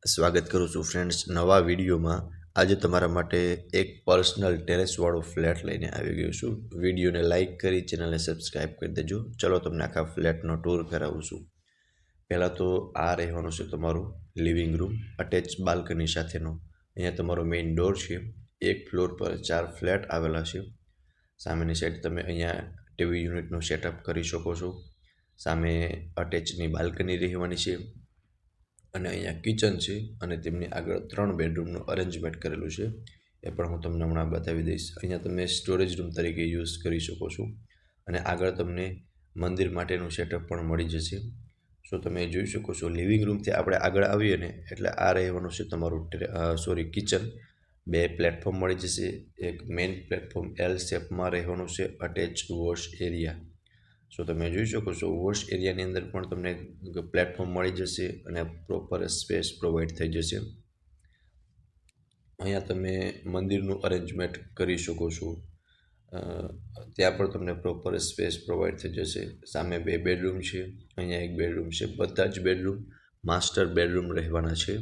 સ્વાગત કરું છું ફ્રેન્ડ્સ નવા વિડીયોમાં। આજે તમારા માટે એક પર્સનલ ટેરેસવાળો ફ્લેટ લઈને આવી ગયો છું। વિડીયોને લાઇક કરી ચેનલને સબસ્ક્રાઈબ કરી દેજો। ચલો તમને આખા ફ્લેટનો ટૂર કરાવું છું। પહેલાં તો આ રહેવાનું છે તમારું લિવિંગ રૂમ અટેચ બાલ્કની સાથેનો। અહીંયા તમારો મેઇન ડોર છે। એક ફ્લોર પર 4 ફ્લેટ આવેલા છે। સામેની સાઈડ તમે અહીંયા ટીવી યુનિટનું સેટઅપ કરી શકો છો। સામે અટેચની બાલ્કની રહેવાની છે અને અહીંયા કિચન છે અને તેમની આગળ 3 બેડરૂમનું અરેન્જમેન્ટ કરેલું છે। એ પણ હું તમને હમણાં બતાવી દઈશ। અહીંયા તમે સ્ટોરેજ રૂમ તરીકે યુઝ કરી શકો છો અને આગળ તમને મંદિર માટેનું સેટઅપ પણ મળી જશે। સો તમે જોઈ શકો છો લિવિંગ રૂમથી આપણે આગળ આવીએ ને એટલે આ રહેવાનું છે તમારું કિચન। 2 પ્લેટફોર્મ મળી જશે। એક મેઇન પ્લેટફોર્મ એલ શેપમાં રહેવાનું છે અટેચ વોશ એરિયા। સો તમે જોઈ શકો છો વોશ એરિયાની અંદર પણ તમને પ્લેટફોર્મ મળી જશે અને પ્રોપર સ્પેસ પ્રોવાઈડ થઈ જશે। અહીંયા તમે મંદિરનું અરેન્જમેન્ટ કરી શકો છો। ત્યાં પણ તમને પ્રોપર સ્પેસ પ્રોવાઈડ થઈ જશે। સામે 2 બેડરૂમ છે, અહીંયા 1 બેડરૂમ છે। બધા જ બેડરૂમ માસ્ટર બેડરૂમ રહેવાના છે।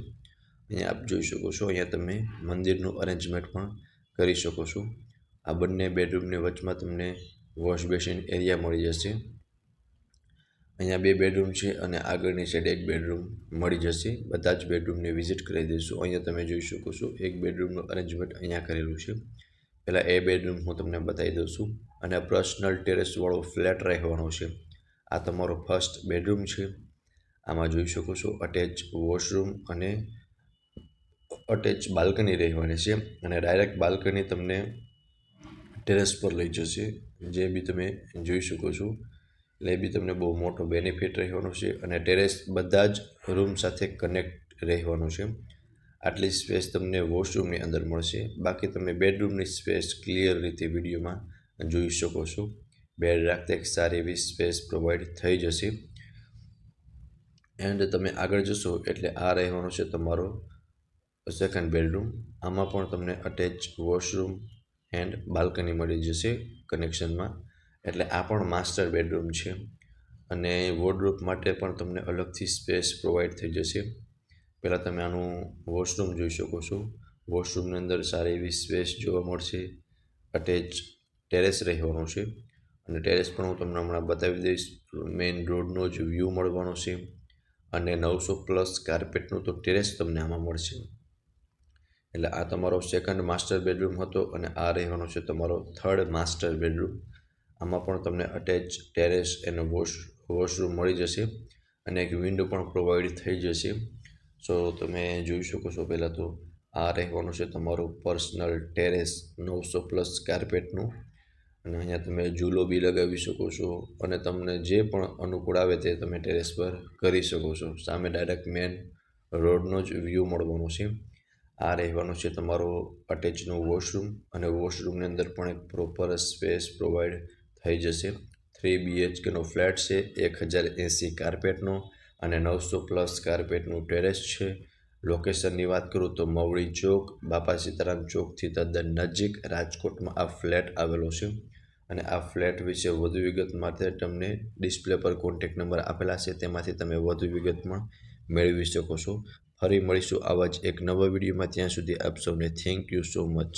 અહીંયા આપ જોઈ શકો છો અહીંયા તમે મંદિરનું અરેન્જમેન્ટ પણ કરી શકો છો। આ બંને બેડરૂમની વચમાં તમને વોશ બેસિન એરિયા મળી જશે। અહીંયા 2 બેડરૂમ છે અને આગળની સાઈડ 1 બેડરૂમ મળી જશે। બધા જ બેડરૂમને વિઝિટ કરી દઈશું। અહીંયા તમે જોઈ શકો છો 1 બેડરૂમનું અરેન્જમેન્ટ અહીંયા કરેલું છે। પહેલાં એ બેડરૂમ હું તમને બતાવી દઉં છું અને પર્સનલ ટેરેસવાળો ફ્લેટ રહેવાનો છે। આ તમારો ફર્સ્ટ બેડરૂમ છે। આમાં જોઈ શકો છો અટેચ વોશરૂમ અને અટેચ બાલ્કની રહેવાની છે અને ડાયરેક્ટ બાલ્કની તમને ટેરેસ પર લઈ જશે, જે બી તમે જોઈ શકો છો। એટલે એ બી તમને બહુ મોટો બેનિફિટ રહેવાનો છે અને ટેરેસ બધા જ રૂમ સાથે કનેક્ટ રહેવાનું છે। આટલી સ્પેસ તમને વોશરૂમની અંદર મળશે। બાકી તમે બેડરૂમની સ્પેસ ક્લિયર રીતે વિડીયોમાં જોઈ શકો છો। બેડ રાખતા એક સારી એવી સ્પેસ પ્રોવાઈડ થઈ જશે। એન્ડ તમે આગળ જશો એટલે આ રહેવાનો છે તમારો સેકન્ડ બેડરૂમ। આમાં પણ તમને અટેચ વોશરૂમ એન્ડ બાલ્કની મળી જશે કનેક્શનમાં। એટલે આ પણ માસ્ટર બેડરૂમ છે અને વોર્ડરોબ માટે પણ તમને અલગથી સ્પેસ પ્રોવાઈડ થઈ જશે। પહેલાં તમે આનું વોશરૂમ જોઈ શકો છો। વોશરૂમની અંદર સારી એવી સ્પેસ જોવા મળશે। અટેચ ટેરેસ રહેવાનું છે અને ટેરેસ પણ હું તમને હમણાં બતાવી દઈશ। મેઇન રોડનો જ વ્યૂ મળવાનો છે અને 900+ કાર્પેટનું તો ટેરેસ તમને આમાં મળશે। એટલે આ તમારો સેકન્ડ માસ્ટર બેડરૂમ હતો અને આ રહેવાનો છે તમારો થર્ડ માસ્ટર બેડરૂમ। આમાં પણ તમને અટેચ ટેરેસ અને વોશરૂમ મળી જશે અને એક વિન્ડો પણ પ્રોવાઈડ થઈ જશે। સો તમે જોઈ શકો છો પહેલાં તો આ રહેવાનું છે તમારું પર્સનલ ટેરેસ 900+ કાર્પેટનું અને અહીંયા તમે ઝૂલો બી લગાવી શકો છો અને તમને જે પણ અનુકૂળ આવે તે તમે ટેરેસ પર કરી શકો છો। સામે ડાયરેક્ટ મેન રોડનો જ વ્યૂ મળવાનો છે। આ રહેવાનું છે તમારો અટેચનું વોશરૂમ અને વોશરૂમની અંદર પણ એક પ્રોપર સ્પેસ પ્રોવાઈડ થઈ જશે। 3 BHKનો ફ્લેટ છે, 1080 કાર્પેટનો અને 900+ કાર્પેટનું ટેરેસ છે। લોકેશનની વાત કરું તો મવડી ચોક, બાપા સીતારામ ચોકથી તદ્દન નજીક રાજકોટમાં આ ફ્લેટ આવેલો છે અને આ ફ્લેટ વિશે વધુ વિગત માટે તમને ડિસ્પ્લે પર કોન્ટેક્ટ નંબર આપેલા છે, તેમાંથી તમે વધુ વિગત પણ મેળવી શકો છો। ફરી મળીશું આવા જ એક નવા વિડીયોમાં। ત્યાં સુધી આપ સૌને થેન્ક યુ સો મચ।